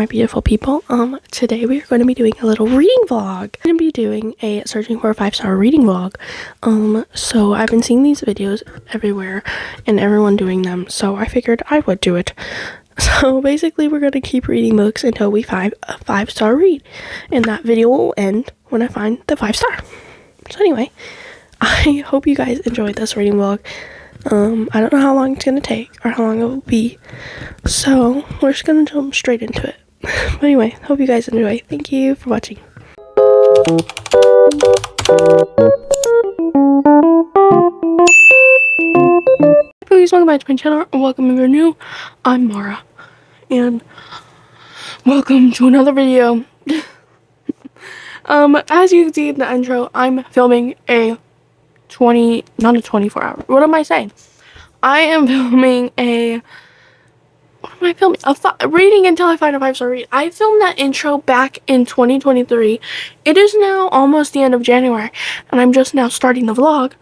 my beautiful people. Today we are going to be doing a little reading vlog. I'm going to be doing a searching for a 5-star reading vlog. So I've been seeing these videos everywhere and everyone doing them, so I figured I would do it. So basically we're going to keep reading books until we find a 5-star read, and that video will end when I find the 5-star. So anyway, I hope you guys enjoyed this reading vlog. I don't know how long it's going to take or how long it will be, so we're just going to jump straight into it. But anyway, hope you guys enjoy. Thank you for watching. Please welcome back to my channel, or welcome if you're new. I'm Mara, and welcome to another video. As you can see in the intro, I'm filming a not a 24 hour. What am I saying? I am filming a, what am I filming? Reading until I find a 5-star read. I filmed that intro back in 2023. It is now almost the end of January, and I'm just now starting the vlog,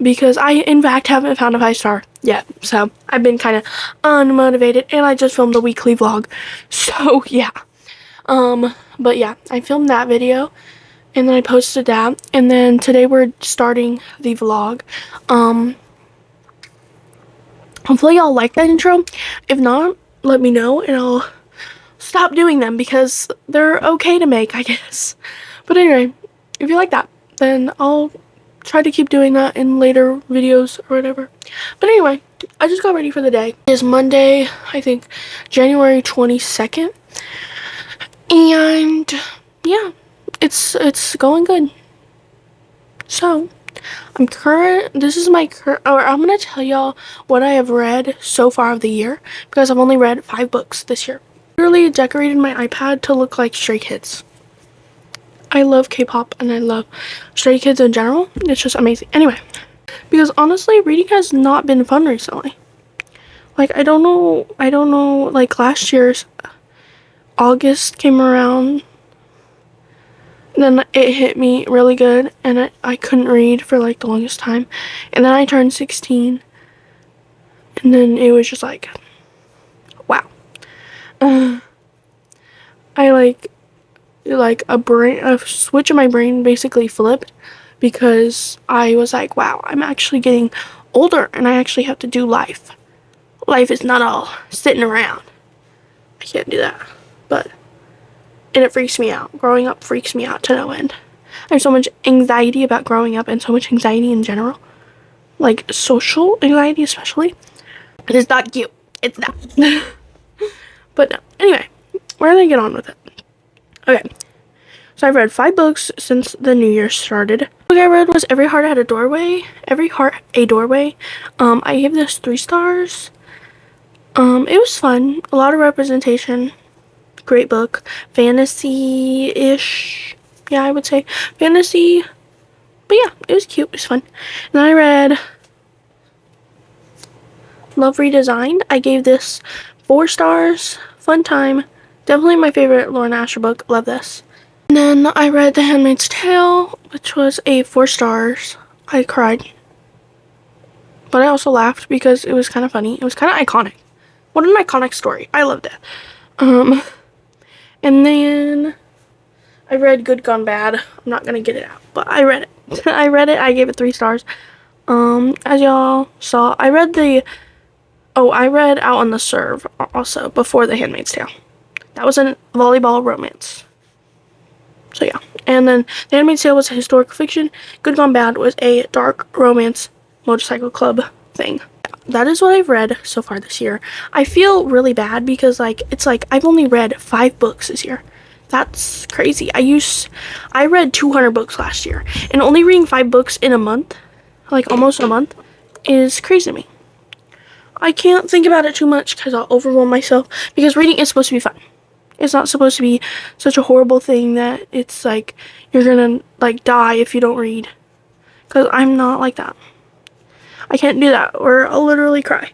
because I, in fact, haven't found a 5-star yet. So I've been kind of unmotivated, and I just filmed a weekly vlog. So yeah. But yeah, I filmed that video, and then I posted that, and then today we're starting the vlog. Hopefully y'all like that intro. If not, let me know and I'll stop doing them because they're okay to make, I guess. But anyway, if you like that, then I'll try to keep doing that in later videos or whatever. But anyway, I just got ready for the day. It is Monday, I think, January 22nd. And yeah, it's going good. So I'm gonna tell y'all what I have read so far of the year, because I've only read 5 books this year. Literally decorated my iPad to look like Stray Kids. I love K-pop and I love Stray Kids in general. It's just amazing. Anyway, because honestly, reading has not been fun recently. Like, I don't know, like last year's August came around, then it hit me really good, and I couldn't read for like the longest time, and then I turned 16, and then it was just like, wow. I like a switch in my brain basically flipped, because I was like, wow, I'm actually getting older and I actually have to do life. Life is not all sitting around. I can't do that. And it freaks me out. Growing up freaks me out to no end. I have so much anxiety about growing up, and so much anxiety in general. Like, social anxiety especially. It is not cute. It's not. But no. Anyway, we're gonna get on with it. Okay. So I've read 5 books since the new year started. The book I read was Every Heart Had a Doorway. Every Heart a Doorway. I gave this 3 stars. It was fun. A lot of representation. Great book. Fantasy-ish. Yeah, I would say fantasy. But yeah, it was cute. It was fun. And then I read Love Redesigned. I gave this 4 stars. Fun time. Definitely my favorite Lauren Asher book. Love this. And then I read The Handmaid's Tale, which was a 4 stars. I cried. But I also laughed because it was kind of funny. It was kind of iconic. What an iconic story. I loved it. And then I read Good Gone Bad. I'm not gonna get it out, but I read it. I read it. I gave it 3 stars. As y'all saw, I read Out on the Serve also before The Handmaid's Tale. That was a volleyball romance. So yeah. And then The Handmaid's Tale was a historical fiction. Good Gone Bad was a dark romance motorcycle club thing. That is what I've read so far this year. I feel really bad because it's like I've only read 5 books this year. That's crazy. I read 200 books last year, and only reading 5 books in a month, like almost a month, is crazy to me. I can't think about it too much because I'll overwhelm myself, because reading is supposed to be fun. It's not supposed to be such a horrible thing that it's like you're gonna like die if you don't read, because I'm not like that. I can't do that, or I'll literally cry.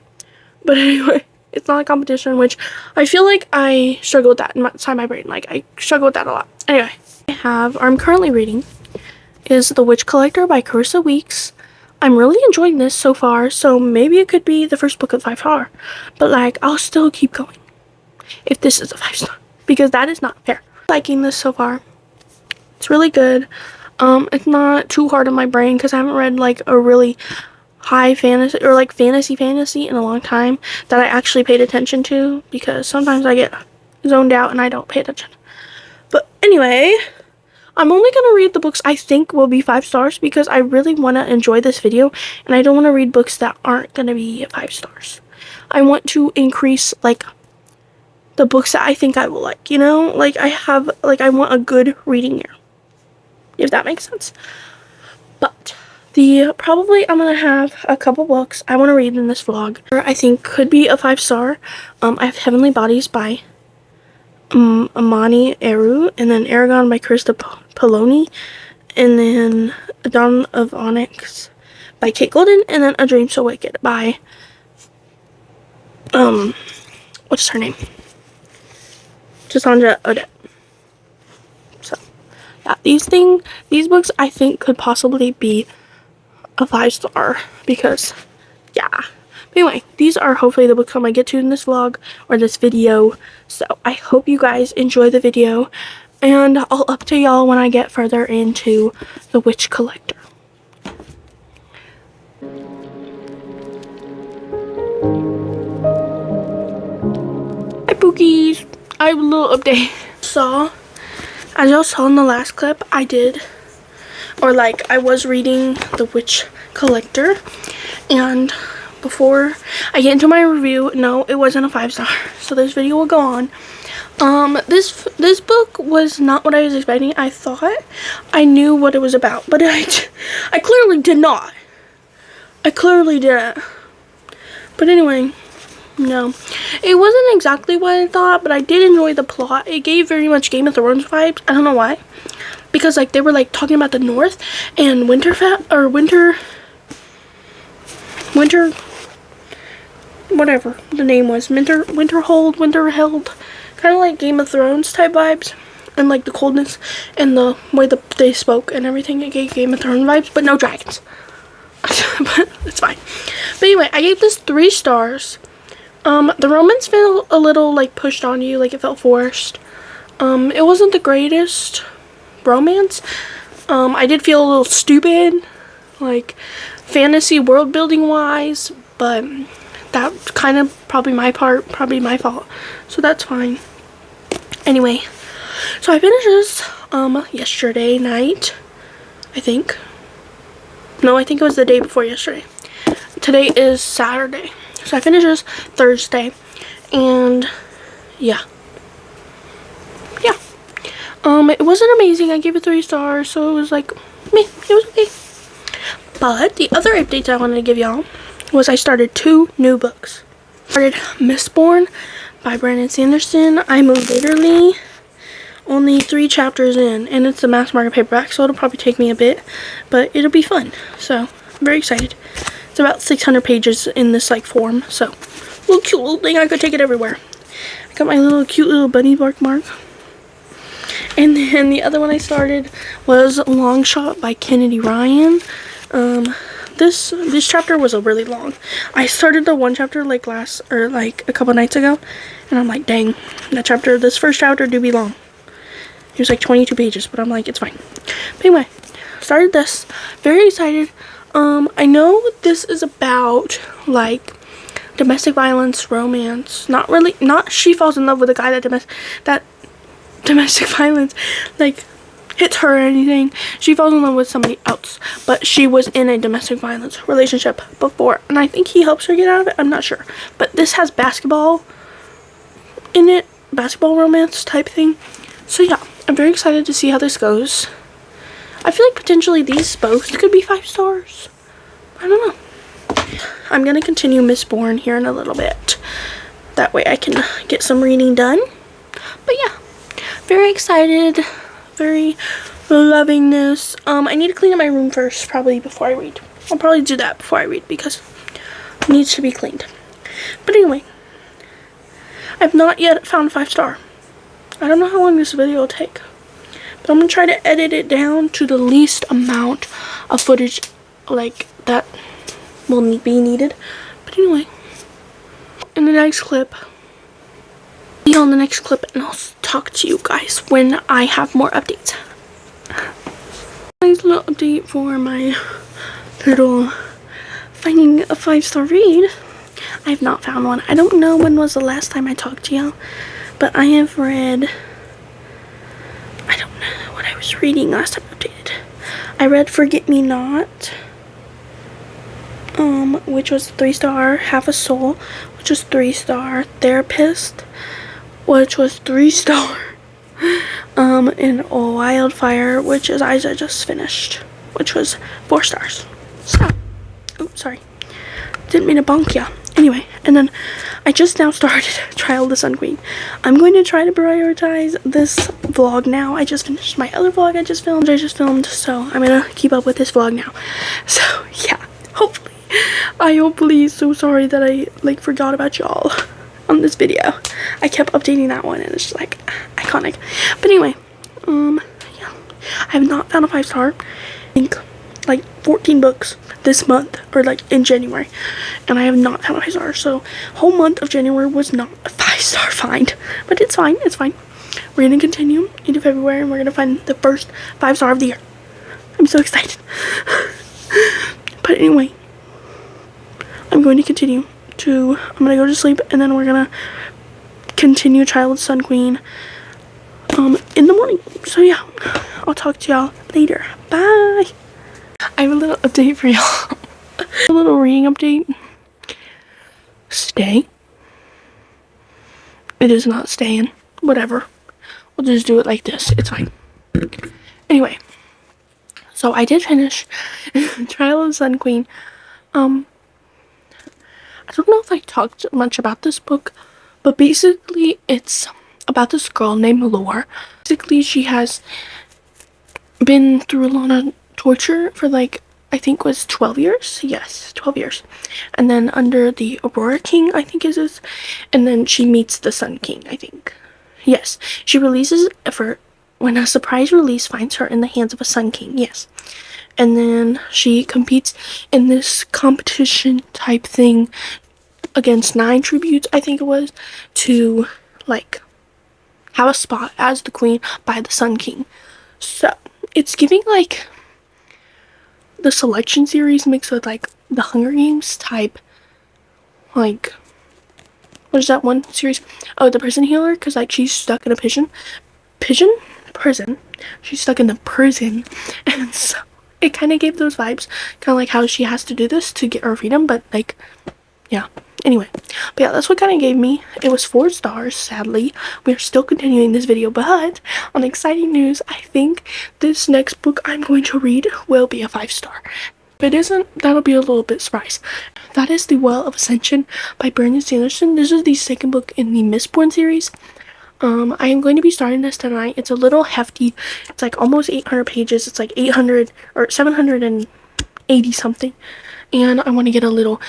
But anyway, it's not a competition, which I feel like I struggle with that inside my brain. Like, I struggle with that a lot. Anyway, I'm currently reading is The Witch Collector by Carissa Weeks. I'm really enjoying this so far, so maybe it could be the first book of 5-star. But, like, I'll still keep going. if this is a 5-star, because that is not fair. Liking this so far. It's really good. It's not too hard on my brain because I haven't read like a really high fantasy or like fantasy in a long time that I actually paid attention to, because sometimes I get zoned out and I don't pay attention. But anyway, I'm only going to read the books I think will be 5 stars because I really want to enjoy this video, and I don't want to read books that aren't going to be 5 stars. I want to increase like the books that I think I will like, you know? Like I want a good reading year, if that makes sense. But probably I'm gonna have a couple books I want to read in this vlog, or I think could be a 5-star. I have Heavenly Bodies by Amani Eru, and then Aragon by Krista Poloni, and then Dawn of Onyx by Kate Golden, and then A Dream So Wicked by what's her name? Cassandra Odette. So yeah, these books I think could possibly be a 5-star because yeah. But anyway, these are hopefully the books I might get to in this vlog or this video. So I hope you guys enjoy the video, and I'll update y'all when I get further into The Witch Collector. Hi Pookies! I have a little update. So, as y'all saw in the last clip, I was reading The Witch Collector, and before I get into my review, no, it wasn't a 5-star, so this video will go on. This book was not what I was expecting. I thought I knew what it was about, but I clearly did not. I clearly didn't. But anyway, no, it wasn't exactly what I thought, but I did enjoy the plot. It gave very much Game of Thrones vibes. I don't know why, because like they were like talking about the North and winter, whatever the name was, Winterhold, kind of like Game of Thrones type vibes, and like the coldness and the way they spoke and everything. It gave Game of Thrones vibes, but no dragons. But it's fine. But anyway, I gave this 3 stars. The romance felt a little like pushed on you, like it felt forced. It wasn't the greatest romance. I did feel a little stupid, like fantasy world building wise, but that kind of probably my fault, so that's fine. Anyway, so I finished this yesterday night, I think. No, I think it was the day before yesterday. Today is Saturday, so I finished this Thursday, and yeah. It wasn't amazing. I gave it 3 stars, so it was like meh, it was okay. But the other updates I wanted to give y'all was I started 2 new books. I started Mistborn by Brandon Sanderson. I'm literally only 3 chapters in, and it's a mass market paperback, so it'll probably take me a bit, but it'll be fun. So I'm very excited. It's about 600 pages in this like form, so little cute little thing. I could take it everywhere. I got my little cute little bunny mark. And then the other one I started was Long Shot by Kennedy Ryan. This chapter was really long. I started the 1 chapter like a couple nights ago, and I'm like, dang, this first chapter do be long. It was like 22 pages, but I'm like, it's fine. But anyway, started this. Very excited. I know this is about like domestic violence, romance. Not she falls in love with a guy that domestic violence like hits her or anything. She falls in love with somebody else, but she was in a domestic violence relationship before, and I think he helps her get out of it. I'm not sure, but this has basketball in it, basketball romance type thing. So yeah, I'm very excited to see how this goes. I feel like potentially these both could be 5 stars. I don't know. I'm gonna continue Mistborn here in a little bit, that way I can get some reading done. But yeah, very excited, very loving this. I need to clean up my room first, probably before I read. I'll probably do that before I read because it needs to be cleaned. But anyway, I've not yet found 5 star. I don't know how long this video will take, but I'm gonna try to edit it down to the least amount of footage like that will be needed. But anyway, in the next clip, you on the next clip, and I'll talk to you guys when I have more updates. Nice little update for my little finding a 5-star read. I have not found one. I don't know when was the last time I talked to y'all, but I have read, I don't know what I was reading last time I updated. I read Forget Me Not, which was 3-star, Half a Soul, which was 3-star, Therapist, which was 3-star, and Wildfire, which is I just finished, which was 4 stars. So, oops, sorry. Didn't mean to bonk ya. Anyway, and then I just now started Trial of the Sun Queen. I'm going to try to prioritize this vlog now. I just finished my other vlog I just filmed, so I'm gonna keep up with this vlog now. So, yeah, hopefully, so sorry that I, like, forgot about y'all on this video. I kept updating that one, and it's just, like, iconic. But anyway, yeah, I have not found a 5-star. I think, like, 14 books this month, or like in January, and I have not found a 5-star. So whole month of January was not a 5-star find, but it's fine. We're gonna continue into February, and we're gonna find the first 5-star of the year. I'm so excited. But anyway, I'm going to continue to, I'm gonna go to sleep, and then we're gonna continue Trial of the Sun Queen in the morning. So yeah, I'll talk to y'all later. Bye. I have a little update for y'all. A little reading update. Stay. It is not staying. Whatever. We'll just do it like this. It's fine. Anyway. So I did finish Trial of the Sun Queen. I don't know if I talked much about this book, but basically it's about this girl named Lore. Basically she has been through a lot of torture for, like, I think was 12 years. Yes, 12 years. And then under the Aurora King, I think is this. And then she meets the Sun King, I think. Yes, she releases for when a surprise release finds her in the hands of a Sun King. Yes. And then she competes in this competition type thing against 9 tributes, I think it was, to, like, have a spot as the queen by the Sun King. So it's giving, like, the selection series mixed with, like, the Hunger Games type, like, what is that one series? Oh, the Prison Healer, because, like, she's stuck in a prison. She's stuck in the prison, and so it kind of gave those vibes, kind of like how she has to do this to get her freedom, but, like, yeah. Anyway, but yeah, that's what kind of gave me. It was 4 stars, sadly. We are still continuing this video, but on exciting news, I think this next book I'm going to read will be a 5-star. If it isn't, that'll be a little bit surprise. That is The Well of Ascension by Brandon Sanderson. This is the second book in the Mistborn series. I am going to be starting this tonight. It's a little hefty. It's like almost 800 pages. It's like 800 or 780 something. And I want to get a little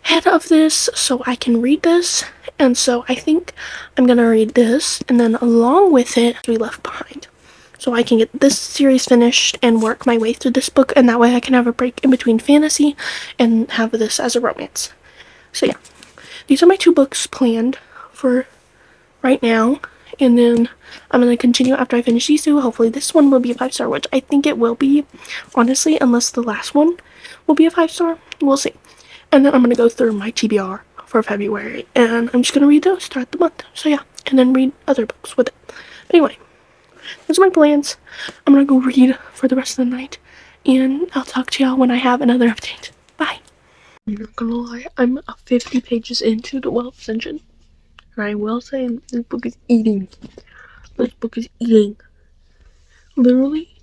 head of this so I can read this, and so I think I'm gonna read this, and then along with it we left behind, so I can get this series finished and work my way through this book, and that way I can have a break in between fantasy and have this as a romance. So yeah, these are my 2 books planned for right now, and then I'm gonna continue after I finish these 2. Hopefully this one will be a 5-star, which I think it will be, honestly, unless the last one will be a 5-star. We'll see. And then I'm going to go through my TBR for February, and I'm just going to read those throughout the month. So yeah, and then read other books with it. But anyway, those are my plans. I'm going to go read for the rest of the night, and I'll talk to y'all when I have another update. Bye. I'm not going to lie, I'm 50 pages into The Well of Ascension, and I will say this book is eating. This book is eating. Literally,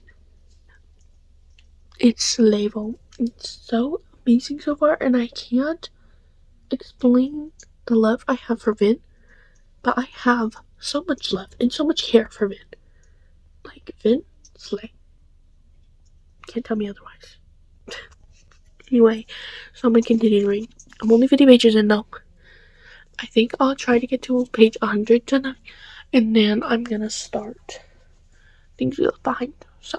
it's level. It's so amazing so far, and I can't explain the love I have for Vin, but I have so much love and so much care for Vin. Like, Vin, slay. Can't tell me otherwise. Anyway, so I'm gonna continue to read. I'm only 50 pages in though. I think I'll try to get to page 100 tonight, and then I'm gonna start things we left behind. So,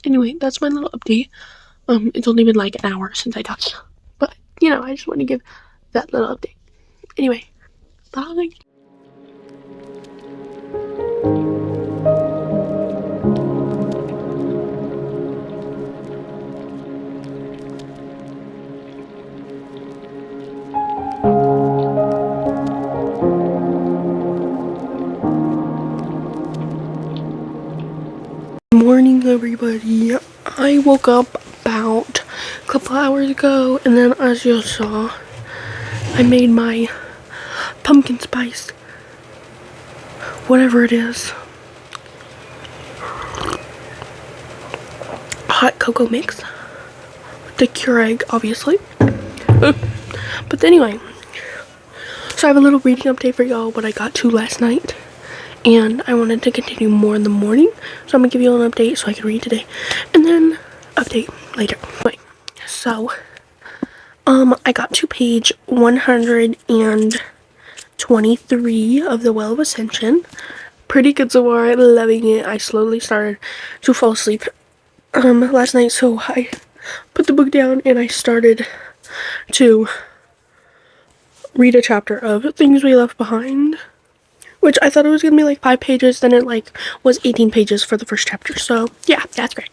anyway, that's my little update. It's only been like an hour since I talked to you, but, you know, I just want to give that little update. Anyway, bye. morning, everybody. I woke up about a couple hours ago, and then as you saw, I made my pumpkin spice, whatever it is, hot cocoa mix with the Keurig, obviously. But anyway, so I have a little reading update for y'all, what I got to last night. And I wanted to continue more in the morning, so I'm gonna give you an update so I can read today, and then update later. Anyway, so I got to page 123 of the Well of Ascension. Pretty good so far. Loving it. I slowly started to fall asleep last night, so I put the book down and I started to read a chapter of Things We Left Behind. Which I thought it was gonna be like 5 pages, then it like was 18 pages for the first chapter. So yeah, that's great.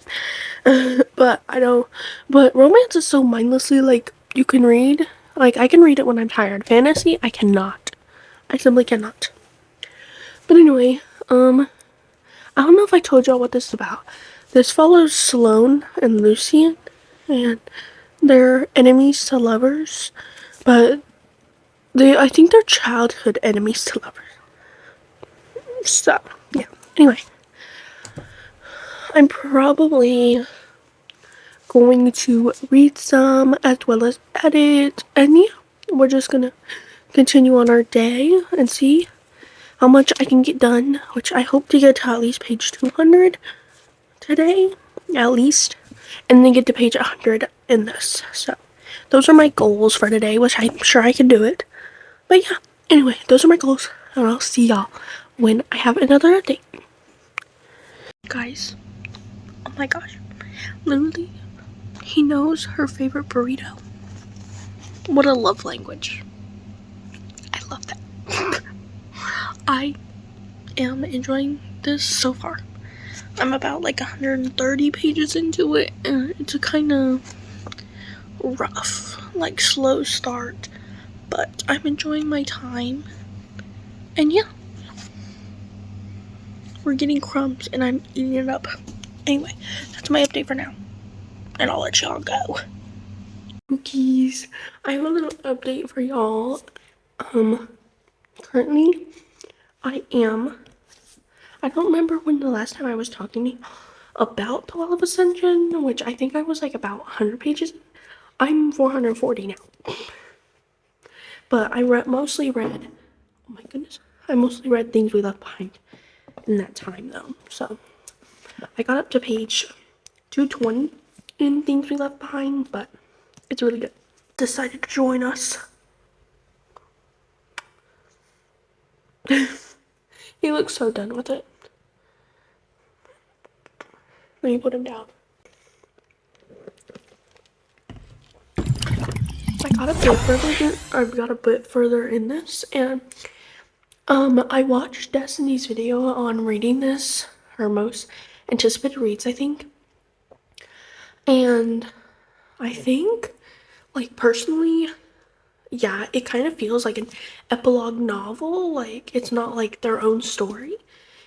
But romance is so mindlessly like you can read. Like I can read it when I'm tired. Fantasy, I cannot. I simply cannot. But anyway, I don't know if I told y'all what this is about. This follows Sloane and Lucian, and they're enemies to lovers, but I think they're childhood enemies to lovers. So, yeah. Anyway, I'm probably going to read some as well as edit. And yeah, we're just gonna continue on our day and see how much I can get done, which I hope to get to at least page 200 today, at least, and then get to page 100 in this. So, those are my goals for today, which I'm sure I can do it. But yeah, anyway, those are my goals, and I'll see y'all when I have another update. Guys, oh my gosh, literally, he knows her favorite burrito. What a love language. I love that. I am enjoying this so far. I'm about like 130 pages into it, and it's a kind of rough, like slow start, but I'm enjoying my time. And yeah, we're getting crumbs and I'm eating it up. Anyway, that's my update for now, and I'll let y'all go. Cookies. I have a little update for y'all. Currently, I don't remember when the last time I was talking to you about the Well of Ascension, which I think I was like about 100 pages. I'm 440 now. But I mostly read, oh my goodness, I mostly read Things We Left Behind in that time though. So I got up to page 220 in Things We Left Behind, but it's really good. Decided to join us. He looks so done with it. Let me put him down. I got a bit further in this, and I watched Destiny's video on reading this, her most anticipated reads, I think. And I think, like, personally, yeah, it kind of feels like an epilogue novel. Like, it's not like their own story.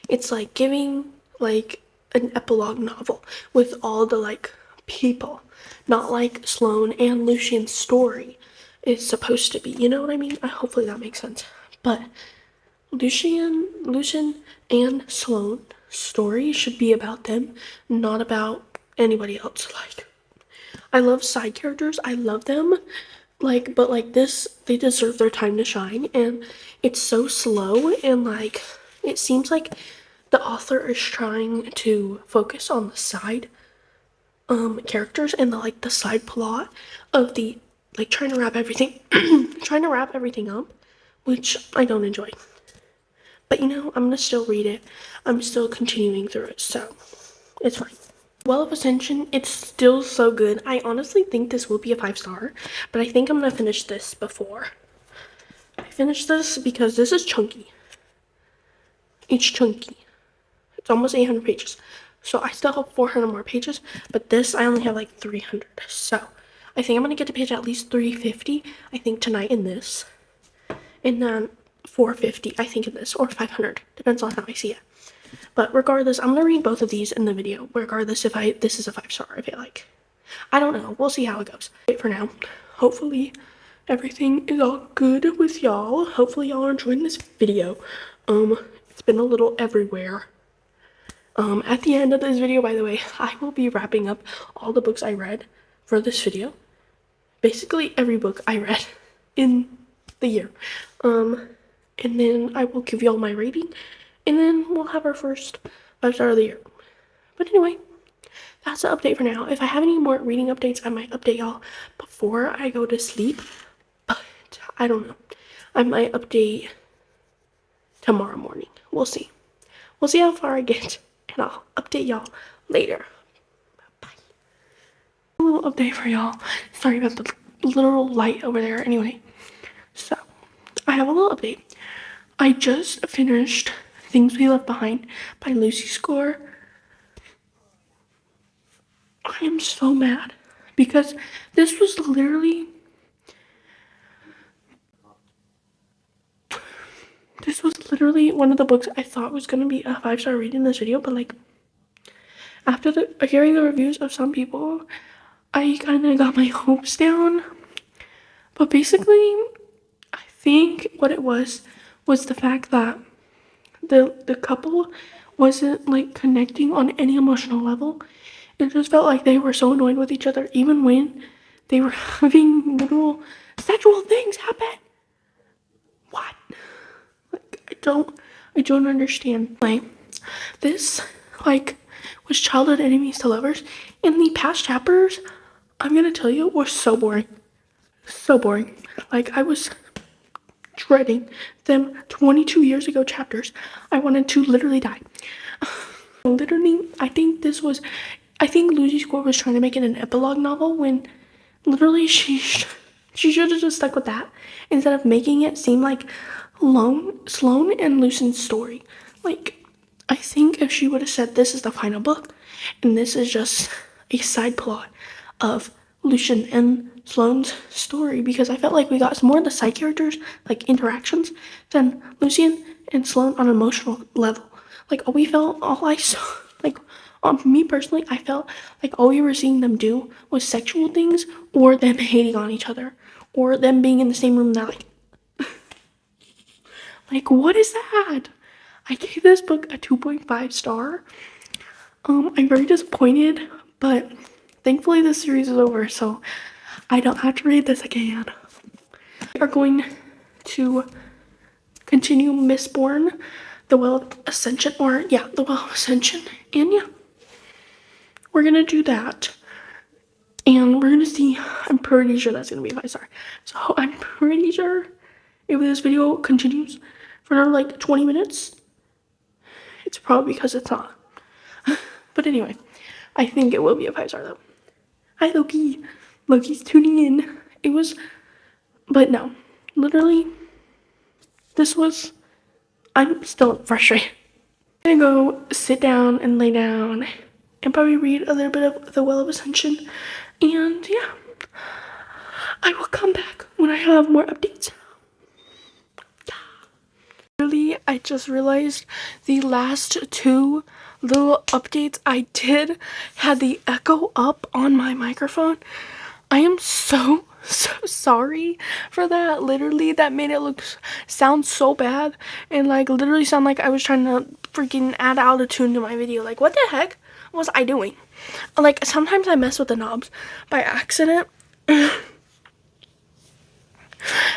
It's like giving like an epilogue novel with all the like people, not like Sloane and Lucian's story is supposed to be. You know what I mean? Hopefully that makes sense. But Lucian and Sloane's story should be about them, not about anybody else. Like, I love side characters. I love them. Like, but like this, they deserve their time to shine, and it's so slow, and like it seems like the author is trying to focus on the side characters and the side plot of the like trying to wrap everything up, which I don't enjoy. But you know, I'm gonna still read it. I'm still continuing through it, so it's fine. Well of Ascension, it's still so good. I honestly think this will be a 5-star, but I think I'm gonna finish this before I finish this because this is chunky. It's chunky. It's almost 800 pages. So I still have 400 more pages, but this I only have like 300. So I think I'm gonna get to page at least 350, I think tonight in this. And then 450, I think in this, or 500. Depends on how I see it. But regardless, I'm gonna read both of these in the video. Regardless if this is a 5-star, I feel like. I don't know. We'll see how it goes. For now, hopefully everything is all good with y'all. Hopefully y'all are enjoying this video. It's been a little everywhere. At the end of this video, by the way, I will be wrapping up all the books I read for this video. Basically every book I read in the year. And then I will give y'all my rating, and then we'll have our first 5-star of the year. But anyway, that's the update for now. If I have any more reading updates, I might update y'all before I go to sleep. But I don't know. I might update tomorrow morning. We'll see. We'll see how far I get, and I'll update y'all later. Bye. A little update for y'all. Sorry about the literal light over there. Anyway, so I have a little update. I just finished Things We Left Behind by Lucy Score. I am so mad because this was literally one of the books I thought was gonna be a 5-star read in this video, but like after hearing the reviews of some people, I kind of got my hopes down. But basically, I think what it was the fact that the couple wasn't like connecting on any emotional level. It just felt like they were so annoyed with each other, even when they were having little sexual things happen. What? Like, I don't understand. Like, this, like, was childhood enemies to lovers, and the past chapters, I'm gonna tell you, were so boring. So boring. Like, I was dreading them 22 years ago chapters. I wanted to literally die. Literally, I think Lucy Score was trying to make it an epilogue novel when literally she should have just stuck with that instead of making it seem like Sloane and Lucian's story. Like, I think if she would have said this is the final book and this is just a side plot of Lucian and Sloane's story, because I felt like we got some more of the side characters, like interactions, than Lucian and Sloane on an emotional level. Like, all I saw, like, me personally, I felt like all we were seeing them do was sexual things, or them hating on each other, or them being in the same room. They're like, like, what is that? I gave this book a 2.5 star. I'm very disappointed, but thankfully this series is over, so I don't have to read this again. We are going to continue Mistborn, the Well of Ascension, the Well of Ascension, and yeah, we're gonna do that, and we're gonna see. I'm pretty sure that's gonna be a 5-star. So I'm pretty sure if this video continues for another like 20 minutes, it's probably because it's not. But anyway, I think it will be a 5-star though. Hi Loki. Loki's tuning in. But no, literally, I'm still frustrated. I'm gonna go sit down and lay down and probably read a little bit of The Well of Ascension. And yeah, I will come back when I have more updates. Really, I just realized the last 2 little updates I did had the echo up on my microphone. I am so sorry for that. Literally, that made it sound so bad, and like literally sound like I was trying to freaking add autotune to my video. Like, what the heck was I doing? Like, sometimes I mess with the knobs by accident.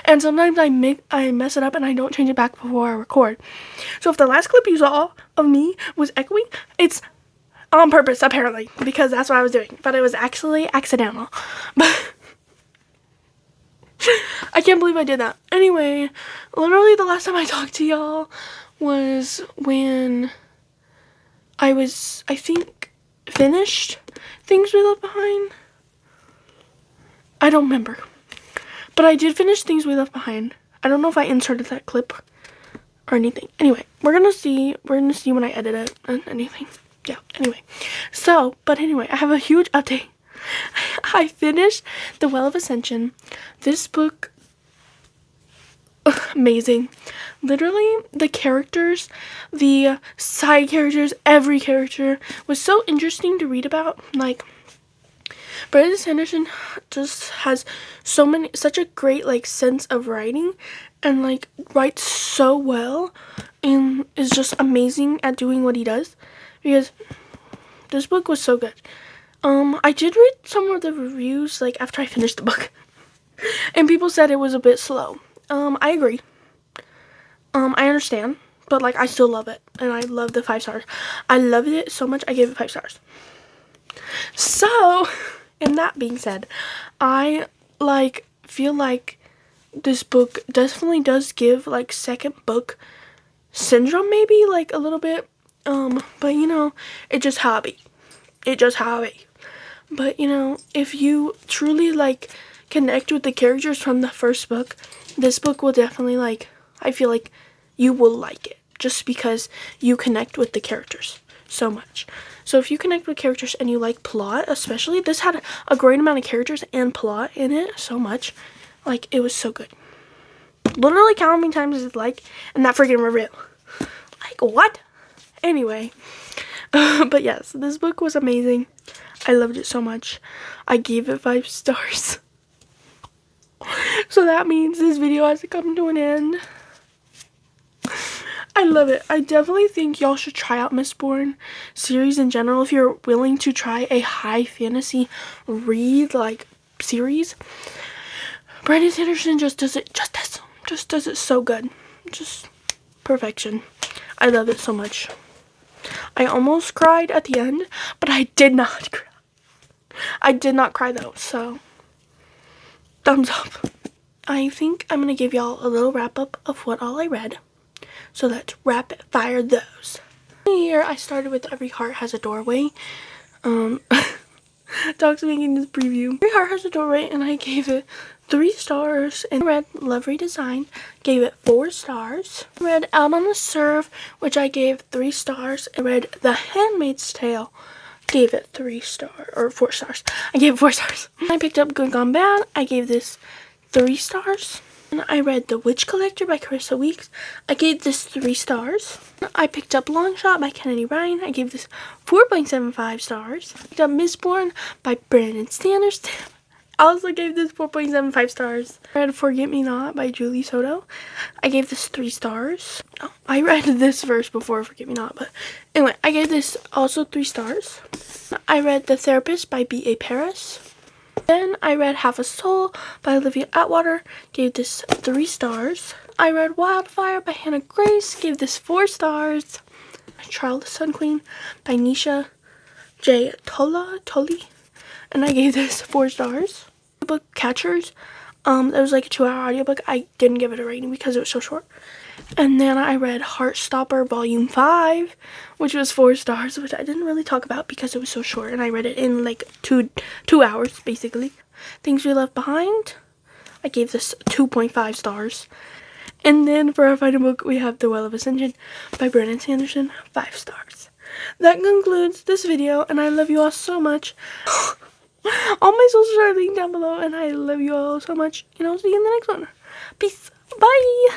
And sometimes I mess it up and I don't change it back before I record. So if the last clip you saw of me was echoing, it's on purpose apparently, because that's what I was doing. But it was actually accidental. But I can't believe I did that. Anyway, literally the last time I talked to y'all was when I think, finished Things We Left Behind. I don't remember. But I did finish Things We Left Behind. I don't know if I inserted that clip or anything. Anyway, we're gonna see when I edit it and anything. Yeah, anyway. But anyway, I have a huge update. I finished The Well of Ascension. This book amazing. Literally, the characters, the side characters, every character was so interesting to read about. Like, Brandon Sanderson just has such a great, like, sense of writing, and, like, writes so well, and is just amazing at doing what he does, because this book was so good. I did read some of the reviews, like, after I finished the book, and people said it was a bit slow. I agree. I understand, but, like, I still love it, and I love the 5 stars. I loved it so much, I gave it 5 stars. So, and that being said, I, like, feel like this book definitely does give, like, second book syndrome, maybe, like, a little bit, but, you know, it just hobby. But, you know, if you truly, like, connect with the characters from the first book, this book will definitely, like, I feel like you will like it, just because you connect with the characters so much. So if you connect with characters and you like plot, especially, this had a great amount of characters and plot in it so much. Like, it was so good. Literally count how many times it's like, and that freaking review. Like, what? Anyway. But yes, this book was amazing. I loved it so much. I gave it 5 stars. So that means this video has to come to an end. I love it. I definitely think y'all should try out Mistborn series in general if you're willing to try a high fantasy read, like, series. Brandon Sanderson just does it so good. Just perfection. I love it so much. I almost cried at the end, but I did not cry. I did not cry though, so thumbs up. I think I'm gonna give y'all a little wrap up of what all I read. So let's rapid fire those. Here I started with Every Heart Has a Doorway. Dog's making this preview. Every Heart Has a Doorway, and I gave it 3 stars. And I read Love Redesign, gave it 4 stars. I read Out on the Serve, which I gave 3 stars. I read The Handmaid's Tale, gave it 4 stars. I gave it 4 stars. I picked up Good Gone Bad. I gave this 3 stars. And I read The Witch Collector by Carissa Weeks. I gave this 3 stars. I picked up Long Shot by Kennedy Ryan. I gave this 4.75 stars. I picked up Mistborn by Brandon Sanderson. I also gave this 4.75 stars. I read Forget Me Not by Julie Soto. I gave this 3 stars. Oh, I read this verse before Forget Me Not, but anyway, I gave this also 3 stars. I read The Therapist by B.A. Paris. Then I read Half a Soul by Olivia Atwater, gave this 3 stars. I read Wildfire by Hannah Grace, gave this 4 stars. Trial of the Sun Queen by Nisha J. Tolly, and I gave this 4 stars. The book Catchers, it was like a 2-hour audiobook. I didn't give it a rating because it was so short. And then I read Heartstopper Volume 5, which was 4 stars, which I didn't really talk about because it was so short, and I read it in like 2 hours, basically. Things We Left Behind, I gave this 2.5 stars. And then for our final book, we have The Well of Ascension by Brandon Sanderson, 5 stars. That concludes this video, and I love you all so much. All my socials are linked down below, and I love you all so much, and I'll see you in the next one. Peace. Bye.